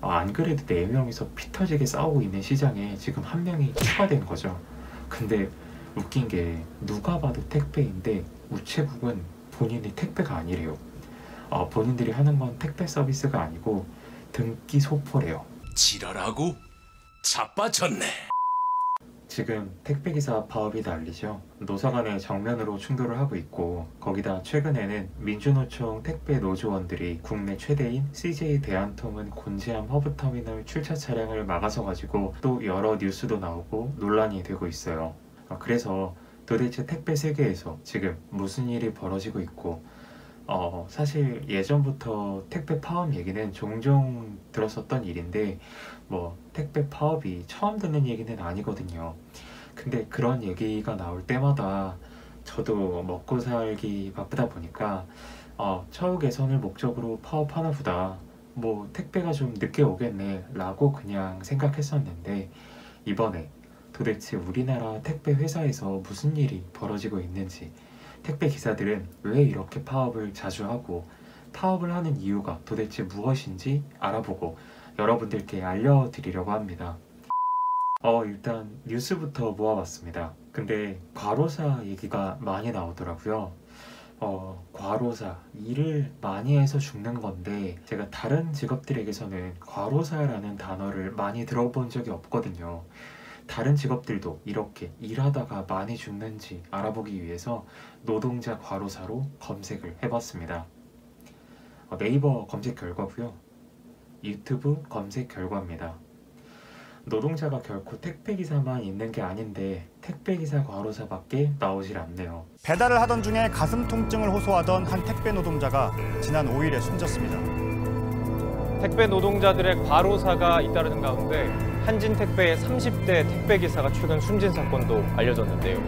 안 그래도 4명이서 피 터지게 싸우고 있는 시장에 지금 한 명이 추가된 거죠. 근데 웃긴 게 누가 봐도 택배인데 우체국은 본인이 택배가 아니래요. 본인들이 하는 건 택배 서비스가 아니고 등기 소포래요. 지랄하고 자빠졌네. 지금 택배기사 파업이 난리죠. 노사 간에 정면으로 충돌을 하고 있고, 거기다 최근에는 민주노총 택배 노조원들이 국내 최대인 CJ 대한통운 곤지암 허브터미널 출차 차량을 막아서 가지고 또 여러 뉴스도 나오고 논란이 되고 있어요. 그래서 도대체 택배 세계에서 지금 무슨 일이 벌어지고 있고, 사실 예전부터 택배 파업 얘기는 종종 들었었던 일인데 택배 파업이 처음 듣는 얘기는 아니거든요. 근데 그런 얘기가 나올 때마다 저도 먹고 살기 바쁘다 보니까 처우 개선을 목적으로 파업하나 보다, 택배가 좀 늦게 오겠네 라고 그냥 생각했었는데, 이번에 도대체 우리나라 택배 회사에서 무슨 일이 벌어지고 있는지, 택배 기사들은 왜 이렇게 파업을 자주 하고 파업을 하는 이유가 도대체 무엇인지 알아보고 여러분들께 알려드리려고 합니다. 일단 뉴스부터 모아봤습니다. 근데 과로사 얘기가 많이 나오더라고요. 과로사, 일을 많이 해서 죽는 건데 제가 다른 직업들에게서는 과로사라는 단어를 많이 들어본 적이 없거든요. 다른 직업들도 이렇게 일하다가 많이 죽는지 알아보기 위해서 노동자 과로사로 검색을 해봤습니다. 네이버 검색 결과고요. 유튜브 검색 결과입니다. 노동자가 결코 택배기사만 있는 게 아닌데 택배기사 과로사밖에 나오질 않네요. 배달을 하던 중에 가슴 통증을 호소하던 한 택배 노동자가 지난 5일에 숨졌습니다. 택배 노동자들의 과로사가 잇따르는 가운데 한진택배의 30대 택배기사가 최근 숨진 사건도 알려졌는데요.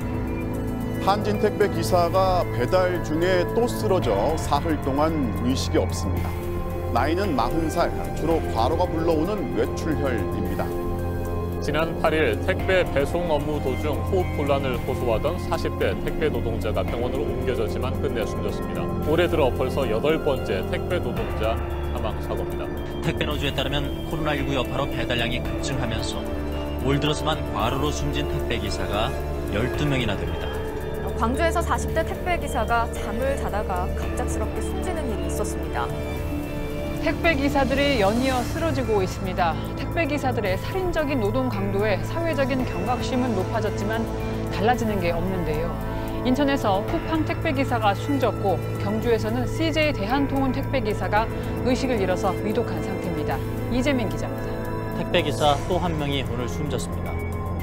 한진택배 기사가 배달 중에 또 쓰러져 사흘 동안 의식이 없습니다. 나이는 40살, 주로 과로가 불러오는 뇌출혈입니다. 지난 8일 택배 배송 업무 도중 호흡곤란을 호소하던 40대 택배 노동자가 병원으로 옮겨졌지만 끝내 숨졌습니다. 올해 들어 벌써 8번째 택배 노동자 사망 사고입니다. 택배 노조에 따르면 코로나19 여파로 배달량이 급증하면서 올 들어서만 과로로 숨진 택배 기사가 12명이나 됩니다. 광주에서 40대 택배 기사가 잠을 자다가 갑작스럽게 숨지는 일이 있었습니다. 택배 기사들이 연이어 쓰러지고 있습니다. 택배 기사들의 살인적인 노동 강도에 사회적인 경각심은 높아졌지만 달라지는 게 없는데요. 인천에서 쿠팡 택배 기사가 숨졌고 경주에서는 CJ 대한통운 택배 기사가 의식을 잃어서 위독한 상태입니다. 이재민 기자입니다. 택배 기사 또 한 명이 오늘 숨졌습니다.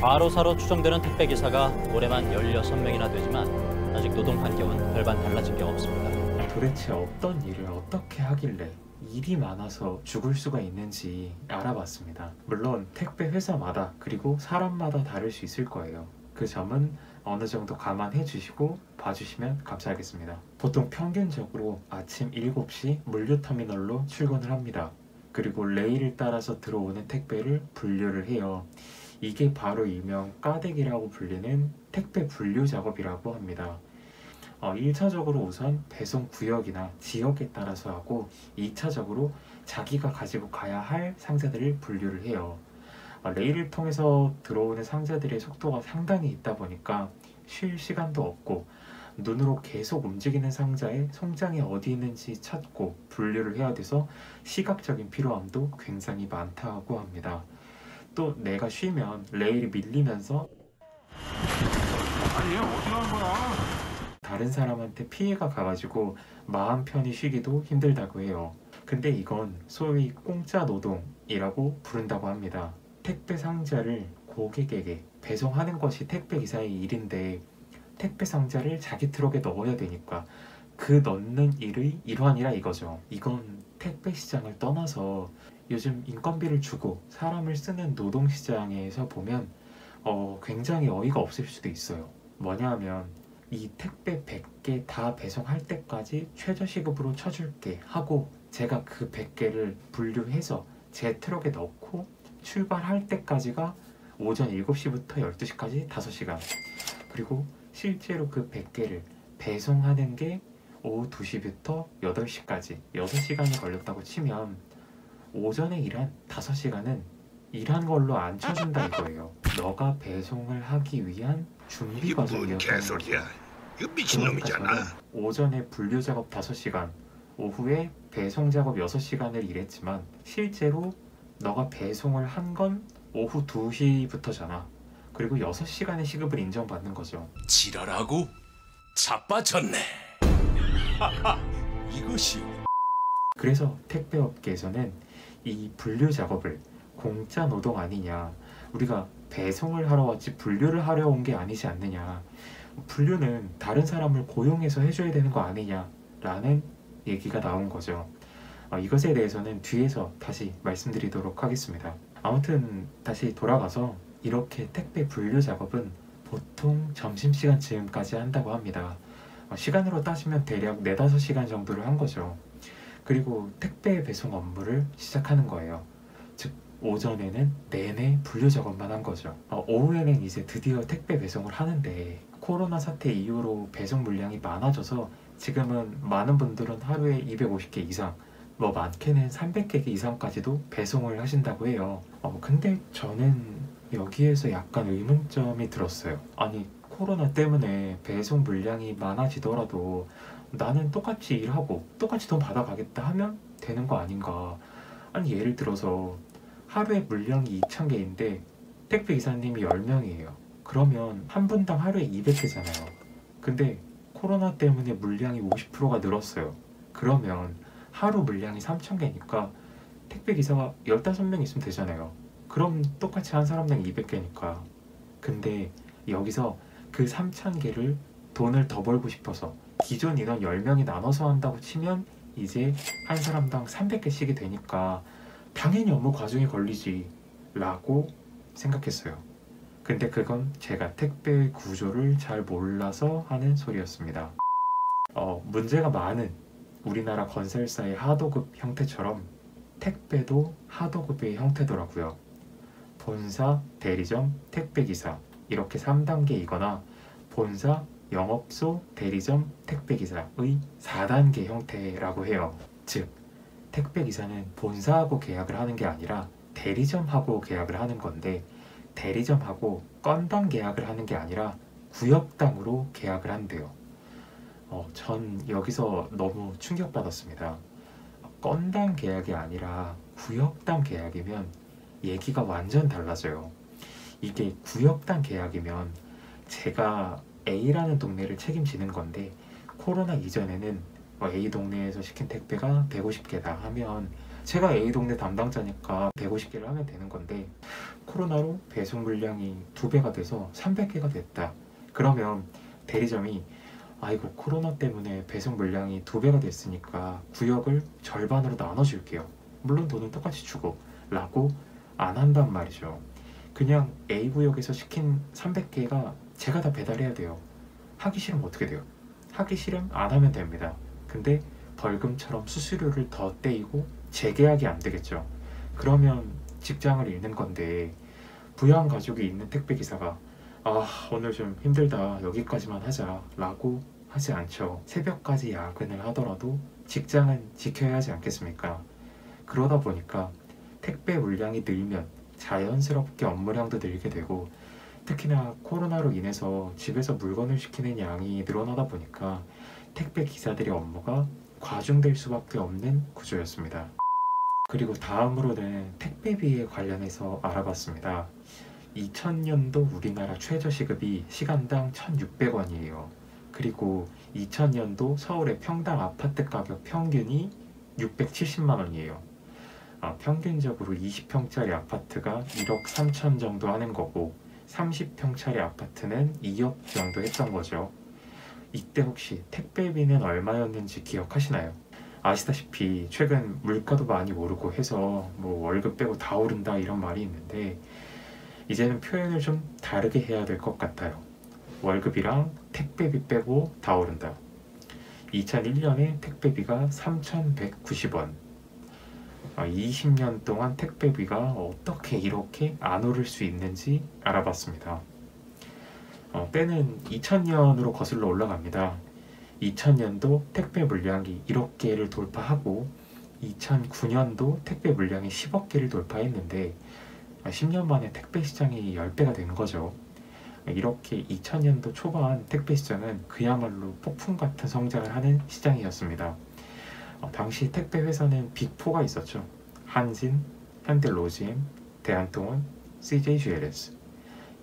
과로사로 추정되는 택배 기사가 올해만 16명이나 되지만 아직 노동 환경은 별반 달라진 게 없습니다. 도대체 어떤 일을 어떻게 하길래 일이 많아서 죽을 수가 있는지 알아봤습니다. 물론 택배 회사마다 그리고 사람마다 다를 수 있을 거예요. 그 점은 어느 정도 감안해 주시고 봐주시면 감사하겠습니다. 보통 평균적으로 아침 7시 물류터미널로 출근을 합니다. 그리고 레일을 따라서 들어오는 택배를 분류를 해요. 이게 바로 일명 까대기라고 불리는 택배 분류 작업이라고 합니다. 1차적으로 우선 배송 구역이나 지역에 따라서 하고 2차적으로 자기가 가지고 가야 할 상자들을 분류를 해요. 레일을 통해서 들어오는 상자들의 속도가 상당히 있다 보니까 쉴 시간도 없고 눈으로 계속 움직이는 상자의 송장이 어디 있는지 찾고 분류를 해야 돼서 시각적인 피로함도 굉장히 많다고 합니다. 또 내가 쉬면 레일이 밀리면서 아니 얘 어디 간 거야? 다른 사람한테 피해가 가가지고 마음 편히 쉬기도 힘들다고 해요. 근데 이건 소위 공짜 노동이라고 부른다고 합니다. 택배 상자를 고객에게 배송하는 것이 택배 기사의 일인데 택배 상자를 자기 트럭에 넣어야 되니까 그 넣는 일의 일환이라 이거죠. 이건 택배 시장을 떠나서 요즘 인건비를 주고 사람을 쓰는 노동시장에서 보면 굉장히 어이가 없을 수도 있어요. 뭐냐 하면 이 택배 100개 다 배송할 때까지 최저시급으로 쳐줄게 하고 제가 그 100개를 분류해서 제 트럭에 넣고 출발할 때까지가 오전 7시부터 12시까지 5시간, 그리고 실제로 그 100개를 배송하는 게 오후 2시부터 8시까지 6시간이 걸렸다고 치면 오전에 일한 5시간은 일한 걸로 안 쳐준다 이거예요. 너가 배송을 하기 위한 준비 과정이었다는 거죠. 이거 미친놈이잖아. 오전에 분류 작업 5시간, 오후에 배송 작업 6시간을 일했지만 실제로 너가 배송을 한 건 오후 2시부터잖아. 그리고 6시간의 시급을 인정받는 거죠. 지랄하고 자빠졌네. 이것이 그래서 택배업계에서는 이 분류 작업을 공짜 노동 아니냐, 우리가 배송을 하러 왔지 분류를 하려 온 게 아니지 않느냐, 분류는 다른 사람을 고용해서 해줘야 되는 거 아니냐라는 얘기가 나온 거죠. 이것에 대해서는 뒤에서 다시 말씀드리도록 하겠습니다. 아무튼 다시 돌아가서 이렇게 택배 분류 작업은 보통 점심시간쯤까지 한다고 합니다. 시간으로 따지면 대략 4-5시간 정도를 한 거죠. 그리고 택배 배송 업무를 시작하는 거예요. 즉 오전에는 내내 분류 작업만 한 거죠. 오후에는 이제 드디어 택배 배송을 하는데 코로나 사태 이후로 배송 물량이 많아져서 지금은 많은 분들은 하루에 250개 이상, 많게는 300개 이상까지도 배송을 하신다고 해요. 근데 저는 여기에서 약간 의문점이 들었어요. 아니 코로나 때문에 배송 물량이 많아지더라도 나는 똑같이 일하고 똑같이 돈 받아가겠다 하면 되는 거 아닌가. 아니 예를 들어서 하루에 물량이 2,000개인데 택배 기사님이 10명이에요. 그러면 한 분당 하루에 200개잖아요. 근데 코로나 때문에 물량이 50%가 늘었어요. 그러면 하루 물량이 3,000개니까 택배 기사가 15명 있으면 되잖아요. 그럼 똑같이 한 사람당 200개니까. 근데 여기서 그 3,000개를 돈을 더 벌고 싶어서 기존 인원 10명이 나눠서 한다고 치면 이제 한 사람당 300개씩이 되니까 당연히 업무 과중에 걸리지 라고 생각했어요. 근데 그건 제가 택배 구조를 잘 몰라서 하는 소리였습니다. 문제가 많은 우리나라 건설사의 하도급 형태처럼 택배도 하도급의 형태더라고요. 본사, 대리점, 택배기사 이렇게 3단계이거나 본사, 영업소, 대리점, 택배기사의 4단계 형태라고 해요. 즉 택배기사는 본사하고 계약을 하는 게 아니라 대리점하고 계약을 하는 건데, 대리점하고 건당 계약을 하는 게 아니라 구역당으로 계약을 한대요. 전 여기서 너무 충격받았습니다. 건당 계약이 아니라 구역당 계약이면 얘기가 완전 달라져요. 이게 구역당 계약이면 제가 A라는 동네를 책임지는 건데 코로나 이전에는 A 동네에서 시킨 택배가 150개다 하면 제가 A 동네 담당자니까 150개를 하면 되는 건데 코로나로 배송 물량이 2배가 돼서 300개가 됐다. 그러면 대리점이 아이고 코로나 때문에 배송 물량이 2배가 됐으니까 구역을 절반으로 나눠줄게요. 물론 돈은 똑같이 주고 라고 안 한단 말이죠. 그냥 A구역에서 시킨 300개가 제가 다 배달해야 돼요. 하기 싫으면 어떻게 돼요? 하기 싫으면 안 하면 됩니다. 근데 벌금처럼 수수료를 더 떼이고 재계약이 안 되겠죠. 그러면 직장을 잃는 건데 부유한 가족이 있는 택배기사가 오늘 좀 힘들다 여기까지만 하자 라고 하지 않죠. 새벽까지 야근을 하더라도 직장은 지켜야 하지 않겠습니까? 그러다 보니까 택배 물량이 늘면 자연스럽게 업무량도 늘게 되고, 특히나 코로나로 인해서 집에서 물건을 시키는 양이 늘어나다 보니까 택배 기사들의 업무가 과중될 수밖에 없는 구조였습니다. 그리고 다음으로는 택배비에 관련해서 알아봤습니다. 2000년도 우리나라 최저시급이 시간당 1,600원이에요. 그리고 2000년도 서울의 평당 아파트 가격 평균이 670만 원이에요. 평균적으로 20평짜리 아파트가 1억 3천 정도 하는 거고 30평짜리 아파트는 2억 정도 했던 거죠. 이때 혹시 택배비는 얼마였는지 기억하시나요? 아시다시피 최근 물가도 많이 오르고 해서 월급 빼고 다 오른다 이런 말이 있는데 이제는 표현을 좀 다르게 해야 될 것 같아요. 월급이랑 택배비 빼고 다 오른다. 2001년에 택배비가 3,190원. 20년 동안 택배비가 어떻게 이렇게 안 오를 수 있는지 알아봤습니다. 때는 2000년으로 거슬러 올라갑니다. 2000년도 택배 물량이 1억 개를 돌파하고 2009년도 택배 물량이 10억 개를 돌파했는데 10년 만에 택배 시장이 10배가 된 거죠. 이렇게 2000년도 초반 택배 시장은 그야말로 폭풍 같은 성장을 하는 시장이었습니다. 당시 택배 회사는 빅4가 있었죠. 한진, 현대로지엠, 대한통운, CJGLS.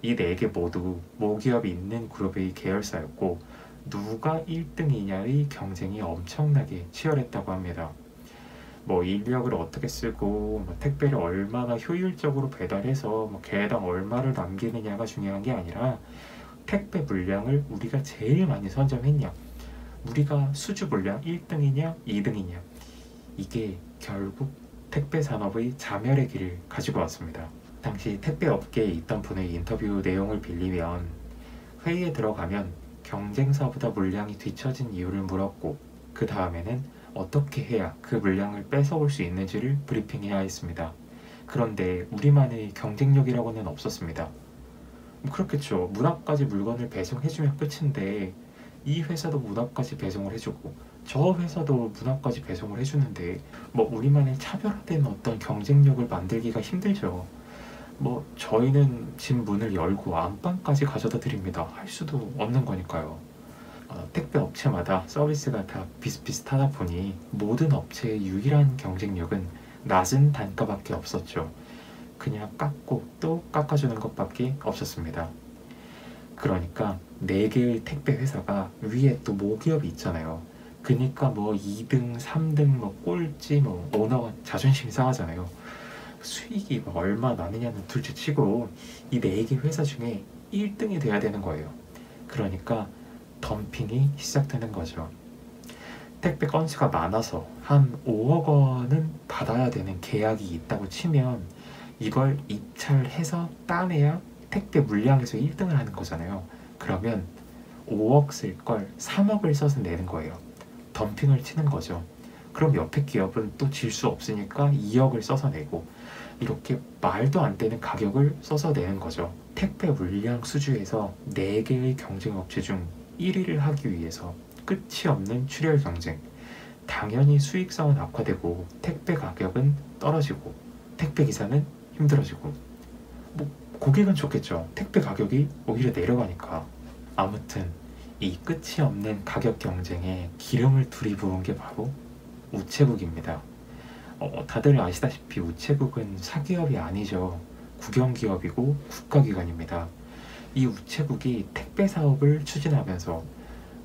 이 4개 모두 모기업이 있는 그룹의 계열사였고 누가 1등이냐의 경쟁이 엄청나게 치열했다고 합니다. 인력을 어떻게 쓰고 택배를 얼마나 효율적으로 배달해서 개당 얼마를 남기느냐가 중요한 게 아니라 택배 물량을 우리가 제일 많이 선점했냐, 우리가 수주 물량 1등이냐 2등이냐, 이게 결국 택배 산업의 자멸의 길을 가지고 왔습니다. 당시 택배 업계에 있던 분의 인터뷰 내용을 빌리면 회의에 들어가면 경쟁사보다 물량이 뒤처진 이유를 물었고 그 다음에는 어떻게 해야 그 물량을 뺏어올 수 있는지를 브리핑해야 했습니다. 그런데 우리만의 경쟁력이라고는 없었습니다. 그렇겠죠. 문 앞까지 물건을 배송해주면 끝인데 이 회사도 문 앞까지 배송을 해주고 저 회사도 문 앞까지 배송을 해주는데 우리만의 차별화된 어떤 경쟁력을 만들기가 힘들죠. 저희는 집 문을 열고 안방까지 가져다 드립니다 할 수도 없는 거니까요. 택배 업체마다 서비스가 다 비슷비슷하다 보니 모든 업체의 유일한 경쟁력은 낮은 단가밖에 없었죠. 그냥 깎고 또 깎아주는 것밖에 없었습니다. 그러니까 4개의 택배 회사가 위에 또 모기업이 있잖아요. 그러니까 2등, 3등, 꼴찌, 오너가 자존심이 상하잖아요. 수익이 얼마 나느냐는 둘째 치고 이 4개 회사 중에 1등이 돼야 되는 거예요. 그러니까 덤핑이 시작되는 거죠. 택배 건수가 많아서 한 5억 원은 받아야 되는 계약이 있다고 치면 이걸 입찰해서 따내야 택배 물량에서 1등을 하는 거잖아요. 그러면 5억 쓸 걸 3억을 써서 내는 거예요. 덤핑을 치는 거죠. 그럼 옆에 기업은 또 질 수 없으니까 2억을 써서 내고 이렇게 말도 안 되는 가격을 써서 내는 거죠. 택배 물량 수주에서 4개의 경쟁업체 중 1위를 하기 위해서 끝이 없는 출혈 경쟁. 당연히 수익성은 악화되고 택배 가격은 떨어지고 택배 기사는 힘들어지고 고객은 좋겠죠. 택배 가격이 오히려 내려가니까. 아무튼 이 끝이 없는 가격 경쟁에 기름을 들이부은 게 바로 우체국입니다. 다들 아시다시피 우체국은 사기업이 아니죠. 국영기업이고 국가기관입니다. 이 우체국이 택배 사업을 추진하면서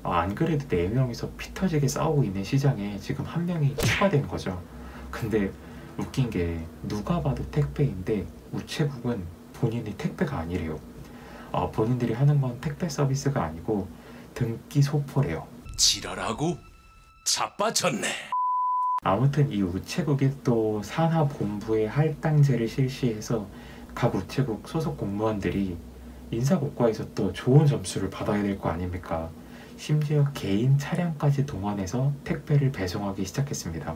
안 그래도 4명이서 피 터지게 싸우고 있는 시장에 지금 1명이 추가된 거죠. 근데 웃긴 게 누가 봐도 택배인데 우체국은 본인이 택배가 아니래요. 본인들이 하는 건 택배 서비스가 아니고 등기 소포래요. 지랄하고 자빠졌네. 아무튼 이 우체국이 또 산하본부의 할당제를 실시해서 각 우체국 소속 공무원들이 인사고과에서 또 좋은 점수를 받아야 될 거 아닙니까? 심지어 개인 차량까지 동원해서 택배를 배송하기 시작했습니다.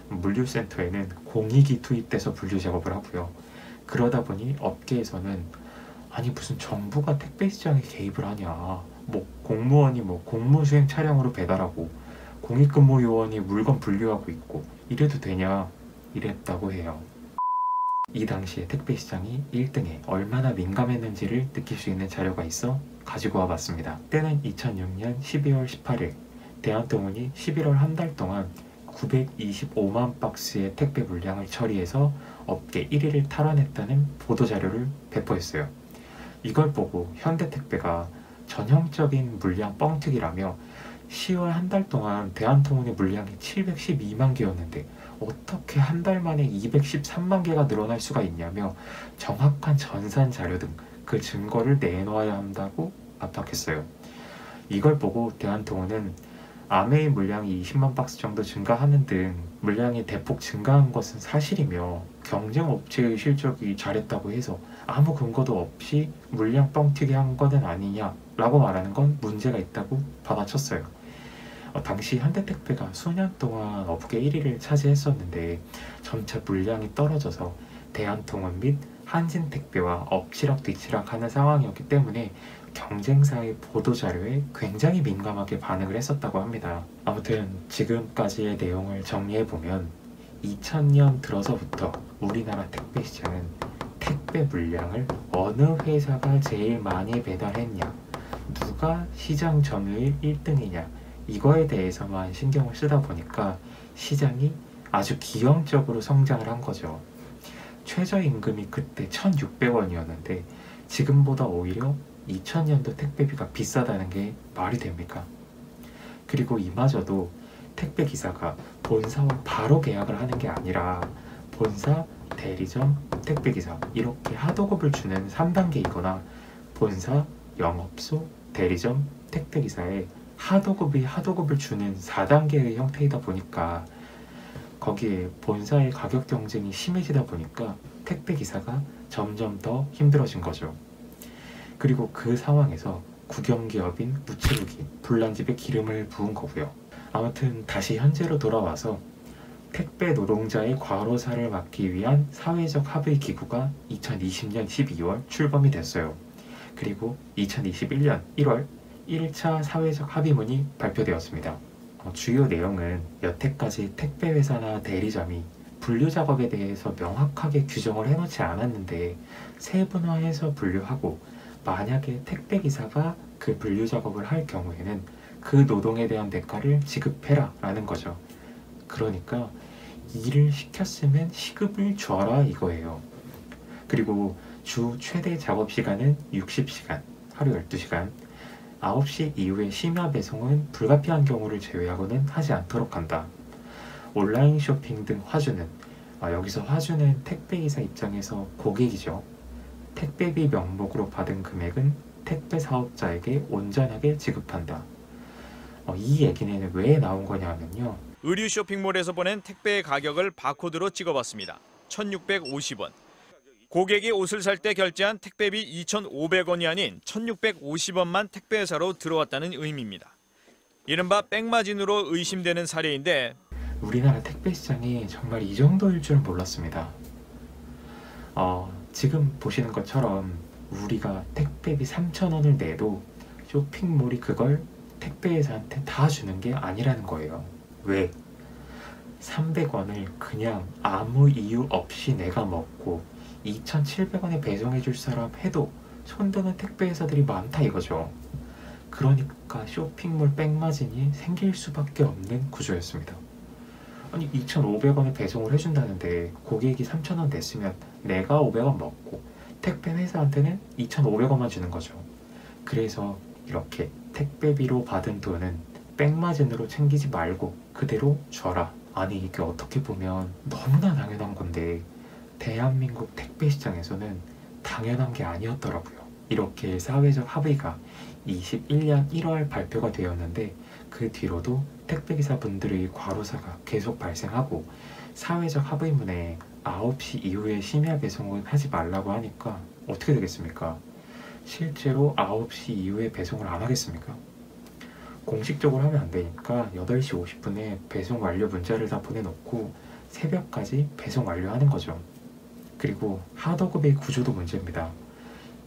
물류센터에는 공익이 투입돼서 분류 작업을 하고요. 그러다 보니 업계에서는 아니 무슨 정부가 택배 시장에 개입을 하냐, 공무원이 공무수행 차량으로 배달하고 공익근무 요원이 물건 분류하고 있고 이래도 되냐 이랬다고 해요. 이 당시에 택배 시장이 1등에 얼마나 민감했는지를 느낄 수 있는 자료가 있어 가지고 와봤습니다. 때는 2006년 12월 18일 대한통운이 11월 한 달 동안 925만 박스의 택배 물량을 처리해서 업계 1위를 탈환했다는 보도자료를 배포했어요. 이걸 보고 현대택배가 전형적인 물량 뻥튀기라며 10월 한 달 동안 대한통운의 물량이 712만 개였는데 어떻게 한 달 만에 213만 개가 늘어날 수가 있냐며 정확한 전산 자료 등 그 증거를 내놓아야 한다고 압박했어요. 이걸 보고 대한통운은 아메이 물량이 20만 박스 정도 증가하는 등 물량이 대폭 증가한 것은 사실이며 경쟁 업체의 실적이 잘했다고 해서 아무 근거도 없이 물량 뻥튀기 한 거는 아니냐라고 말하는 건 문제가 있다고 받아쳤어요. 당시 현대택배가 수년 동안 업계 1위를 차지했었는데 점차 물량이 떨어져서 대한통운 및 한진택배와 엎치락뒤치락 하는 상황이었기 때문에 경쟁사의 보도자료에 굉장히 민감하게 반응을 했었다고 합니다. 아무튼 지금까지의 내용을 정리해보면 2000년 들어서부터 우리나라 택배 시장은 택배 물량을 어느 회사가 제일 많이 배달했냐, 누가 시장 점유율 1등이냐, 이거에 대해서만 신경을 쓰다 보니까 시장이 아주 기형적으로 성장을 한 거죠. 최저임금이 그때 1,600원이었는데 지금보다 오히려 2000년도 택배비가 비싸다는 게 말이 됩니까? 그리고 이마저도 택배기사가 본사와 바로 계약을 하는 게 아니라 본사, 대리점, 택배기사 이렇게 하도급을 주는 3단계이거나 본사, 영업소, 대리점, 택배기사에 하도급을 주는 4단계의 형태이다 보니까 거기에 본사의 가격 경쟁이 심해지다 보니까 택배기사가 점점 더 힘들어진 거죠. 그리고 그 상황에서 국영기업인 우체국이 불난집에 기름을 부은 거고요. 아무튼 다시 현재로 돌아와서 택배 노동자의 과로사를 막기 위한 사회적 합의 기구가 2020년 12월 출범이 됐어요. 그리고 2021년 1월 1차 사회적 합의문이 발표되었습니다. 주요 내용은 여태까지 택배회사나 대리점이 분류 작업에 대해서 명확하게 규정을 해놓지 않았는데 세분화해서 분류하고 만약에 택배기사가 그 분류 작업을 할 경우에는 그 노동에 대한 대가를 지급해라 라는 거죠. 그러니까 일을 시켰으면 시급을 줘라 이거예요. 그리고 주 최대 작업시간은 60시간, 하루 12시간, 9시 이후에 심야 배송은 불가피한 경우를 제외하고는 하지 않도록 한다. 온라인 쇼핑 등 화주는, 여기서 화주는 택배기사 입장에서 고객이죠. 택배비 명목으로 받은 금액은 택배 사업자에게 온전하게 지급한다. 이 얘기는 왜 나온 거냐면요. 의류 쇼핑몰에서 보낸 택배의 가격을 바코드로 찍어봤습니다. 1,650원. 고객이 옷을 살 때 결제한 택배비 2,500원이 아닌 1,650원만 택배회사로 들어왔다는 의미입니다. 이른바 백마진으로 의심되는 사례인데 우리나라 택배 시장이 정말 이 정도일 줄 몰랐습니다. 지금 보시는 것처럼 우리가 택배비 3,000원을 내도 쇼핑몰이 그걸 택배회사한테 다 주는 게 아니라는 거예요. 왜? 300원을 그냥 아무 이유 없이 내가 먹고 2,700원에 배송해 줄 사람 해도 손드는 택배회사들이 많다 이거죠. 그러니까 쇼핑몰 백마진이 생길 수밖에 없는 구조였습니다. 아니 2,500원에 배송을 해준다는데 고객이 3,000원 냈으면 내가 500원 먹고 택배 회사한테는 2,500원만 주는 거죠. 그래서 이렇게 택배비로 받은 돈은 백마진으로 챙기지 말고 그대로 줘라. 아니 이게 어떻게 보면 너무나 당연한 건데 대한민국 택배 시장에서는 당연한 게 아니었더라고요. 이렇게 사회적 합의가 21년 1월 발표가 되었는데 그 뒤로도 택배기사분들의 과로사가 계속 발생하고 사회적 합의문에 9시 이후에 심야 배송은 하지 말라고 하니까 어떻게 되겠습니까? 실제로 9시 이후에 배송을 안 하겠습니까? 공식적으로 하면 안 되니까 8시 50분에 배송 완료 문자를 다 보내놓고 새벽까지 배송 완료하는 거죠. 그리고 하도급의 구조도 문제입니다.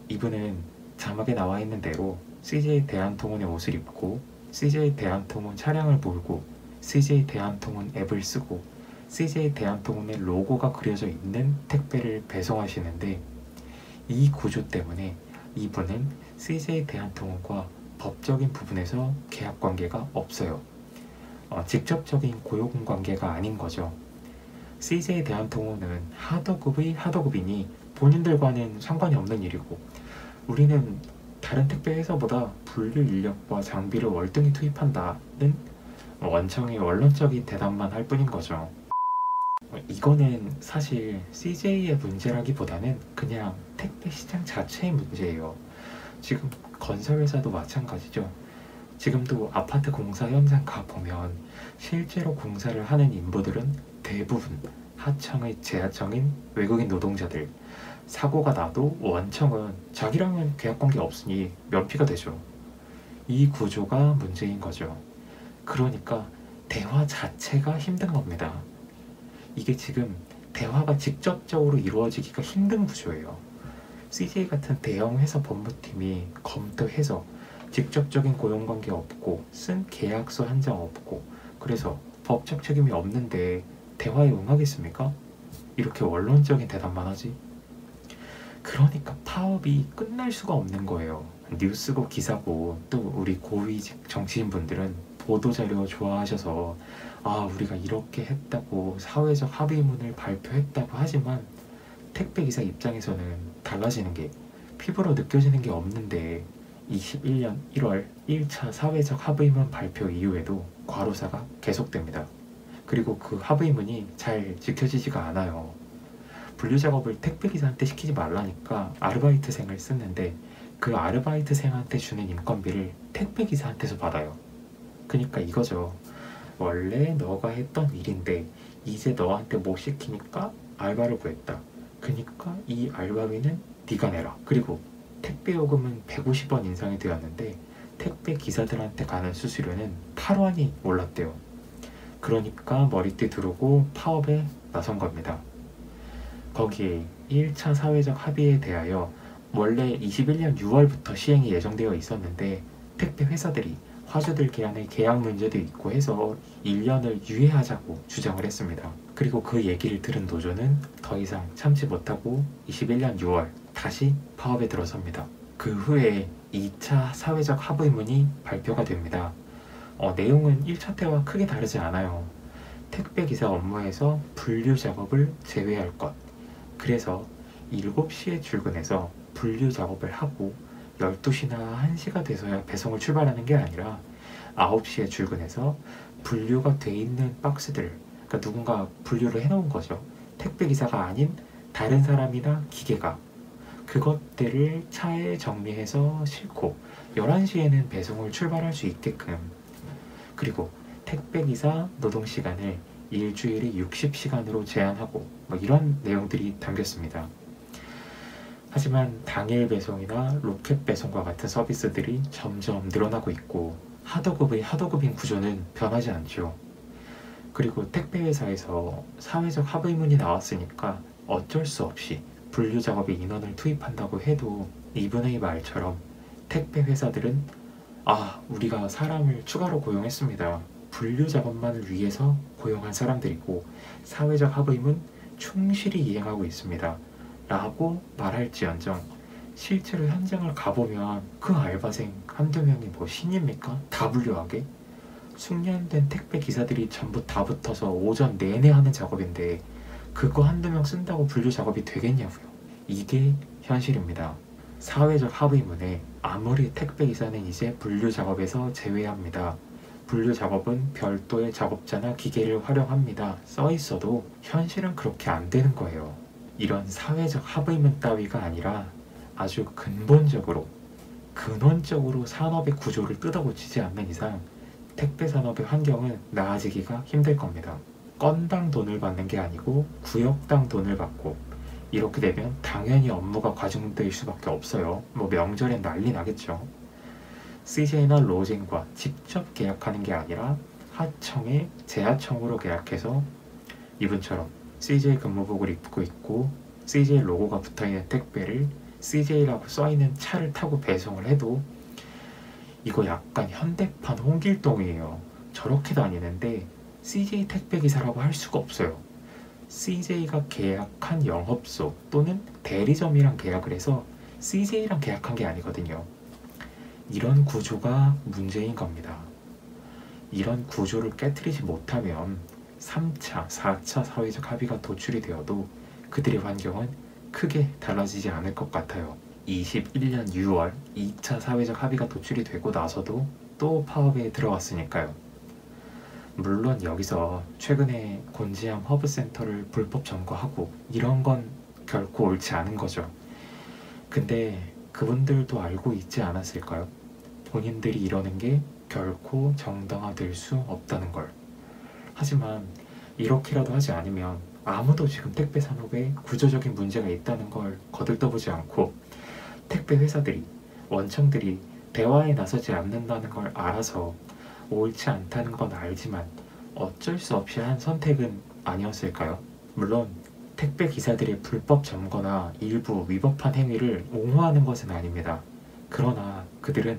이분은 자막에 나와 있는 대로 CJ 대한통운의 옷을 입고 CJ 대한통운 차량을 몰고 CJ 대한통운 앱을 쓰고 CJ 대한통운의 로고가 그려져 있는 택배를 배송하시는데 이 구조 때문에 이분은 CJ 대한통운과 법적인 부분에서 계약관계가 없어요. 직접적인 고용관계가 아닌 거죠. CJ 대한통운은 하도급의 하도급이니 본인들과는 상관이 없는 일이고 우리는 다른 택배 회사보다 분류 인력과 장비를 월등히 투입한다는 원청의 원론적인 대답만 할 뿐인 거죠. 이거는 사실 CJ의 문제라기보다는 그냥 택배 시장 자체의 문제예요. 지금 건설회사도 마찬가지죠. 지금도 아파트 공사 현장 가보면 실제로 공사를 하는 인부들은 대부분 하청의 재하청인 외국인 노동자들. 사고가 나도 원청은 자기랑은 계약관계 없으니 면피가 되죠. 이 구조가 문제인 거죠. 그러니까 대화 자체가 힘든 겁니다. 이게 지금 대화가 직접적으로 이루어지기가 힘든 구조예요. CJ 같은 대형 회사 법무팀이 검토해서 직접적인 고용관계 없고 쓴 계약서 한 장 없고 그래서 법적 책임이 없는데 대화에 응하겠습니까? 이렇게 원론적인 대답만 하지. 그러니까 파업이 끝날 수가 없는 거예요. 뉴스고 기사고 또 우리 고위직 정치인분들은 보도자료 좋아하셔서 우리가 이렇게 했다고 사회적 합의문을 발표했다고 하지만 택배기사 입장에서는 달라지는 게 피부로 느껴지는 게 없는데 21년 1월 1차 사회적 합의문 발표 이후에도 과로사가 계속됩니다. 그리고 그 합의문이 잘 지켜지지가 않아요. 분류작업을 택배기사한테 시키지 말라니까 아르바이트생을 쓰는데 그 아르바이트생한테 주는 인건비를 택배기사한테서 받아요. 그러니까 이거죠. 원래 너가 했던 일인데 이제 너한테 못 시키니까 알바를 구했다. 그러니까 이 알바비는 네가 내라. 그리고 택배요금은 150원 인상이 되었는데 택배기사들한테 가는 수수료는 8원이 올랐대요. 그러니까 머리띠 두르고 파업에 나선 겁니다. 거기에 1차 사회적 합의에 대하여 원래 21년 6월부터 시행이 예정되어 있었는데 택배 회사들이 화주들 계약의 계약 문제도 있고 해서 1년을 유예하자고 주장을 했습니다. 그리고 그 얘기를 들은 노조는 더 이상 참지 못하고 21년 6월 다시 파업에 들어섭니다. 그 후에 2차 사회적 합의문이 발표가 됩니다. 내용은 1차 때와 크게 다르지 않아요. 택배기사 업무에서 분류 작업을 제외할 것. 그래서 7시에 출근해서 분류 작업을 하고 12시나 1시가 돼서야 배송을 출발하는 게 아니라 9시에 출근해서 분류가 돼 있는 박스들, 그러니까 누군가 분류를 해놓은 거죠. 택배기사가 아닌 다른 사람이나 기계가 그것들을 차에 정리해서 싣고 11시에는 배송을 출발할 수 있게끔, 그리고 택배기사 노동시간을 일주일에 60시간으로 제한하고 이런 내용들이 담겼습니다. 하지만 당일 배송이나 로켓 배송과 같은 서비스들이 점점 늘어나고 있고 하도급인 구조는 변하지 않죠. 그리고 택배회사에서 사회적 합의문이 나왔으니까 어쩔 수 없이 분류 작업에 인원을 투입한다고 해도 이분의 말처럼 택배 회사들은 우리가 사람을 추가로 고용했습니다. 분류 작업만을 위해서 고용한 사람들이고 사회적 합의문 충실히 이행하고 있습니다. 라고 말할지언정 실제로 현장을 가보면 그 알바생 한두 명이 신입니까? 다 분류하게? 숙련된 택배 기사들이 전부 다 붙어서 오전 내내 하는 작업인데 그거 한두 명 쓴다고 분류 작업이 되겠냐고요. 이게 현실입니다. 사회적 합의문에 아무리 택배 기사는 이제 분류 작업에서 제외합니다. 분류 작업은 별도의 작업자나 기계를 활용합니다. 써 있어도 현실은 그렇게 안 되는 거예요. 이런 사회적 합의문 따위가 아니라 아주 근본적으로 근원적으로 산업의 구조를 뜯어고치지 않는 이상 택배 산업의 환경은 나아지기가 힘들 겁니다. 건당 돈을 받는 게 아니고 구역당 돈을 받고 이렇게 되면 당연히 업무가 과중될 수밖에 없어요. 명절엔 난리 나겠죠. CJ나 로젠과 직접 계약하는 게 아니라 하청에 재하청으로 계약해서 이분처럼 CJ 근무복을 입고 있고 CJ 로고가 붙어있는 택배를 CJ라고 써있는 차를 타고 배송을 해도 이거 약간 현대판 홍길동이에요. 저렇게 다니는데 CJ 택배기사라고 할 수가 없어요. CJ가 계약한 영업소 또는 대리점이랑 계약을 해서 CJ랑 계약한 게 아니거든요. 이런 구조가 문제인 겁니다. 이런 구조를 깨트리지 못하면 3차, 4차 사회적 합의가 도출이 되어도 그들의 환경은 크게 달라지지 않을 것 같아요. 21년 6월 2차 사회적 합의가 도출이 되고 나서도 또 파업에 들어갔으니까요. 물론 여기서 최근에 곤지암 허브센터를 불법 점거하고 이런 건 결코 옳지 않은 거죠. 근데 그분들도 알고 있지 않았을까요? 본인들이 이러는 게 결코 정당화될 수 없다는 걸. 하지만 이렇게라도 하지 않으면 아무도 지금 택배 산업에 구조적인 문제가 있다는 걸 거들떠보지 않고 택배 회사들이, 원청들이 대화에 나서지 않는다는 걸 알아서 옳지 않다는 건 알지만 어쩔 수 없이 한 선택은 아니었을까요? 물론 택배 기사들의 불법 점거나 일부 위법한 행위를 옹호하는 것은 아닙니다. 그러나 그들은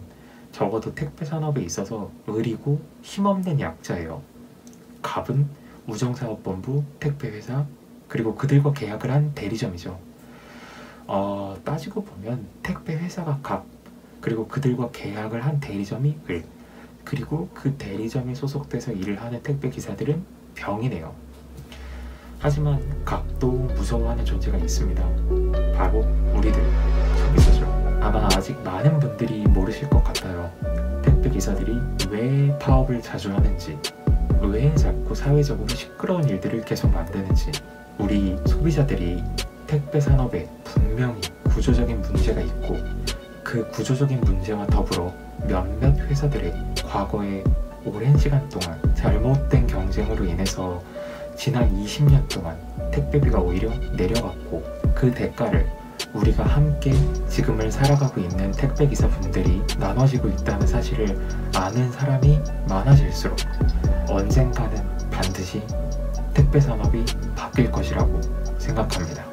적어도 택배 산업에 있어서 의리고 힘없는 약자예요. 갑은 우정사업본부, 택배회사, 그리고 그들과 계약을 한 대리점이죠. 따지고 보면 택배회사가 갑, 그리고 그들과 계약을 한 대리점이 을, 그리고 그 대리점에 소속돼서 일을 하는 택배기사들은 병이네요. 하지만 각도 무서워하는 존재가 있습니다. 바로 우리들, 소비자죠. 아마 아직 많은 분들이 모르실 것 같아요. 택배기사들이 왜 파업을 자주 하는지, 왜 자꾸 사회적으로 시끄러운 일들을 계속 만드는지. 우리 소비자들이 택배 산업에 분명히 구조적인 문제가 있고, 그 구조적인 문제와 더불어 몇몇 회사들의 과거에 오랜 시간 동안 잘못된 경쟁으로 인해서 지난 20년 동안 택배비가 오히려 내려갔고, 그 대가를 우리가 함께 지금을 살아가고 있는 택배기사분들이 나눠지고 있다는 사실을 아는 사람이 많아질수록 언젠가는 반드시 택배 산업이 바뀔 것이라고 생각합니다.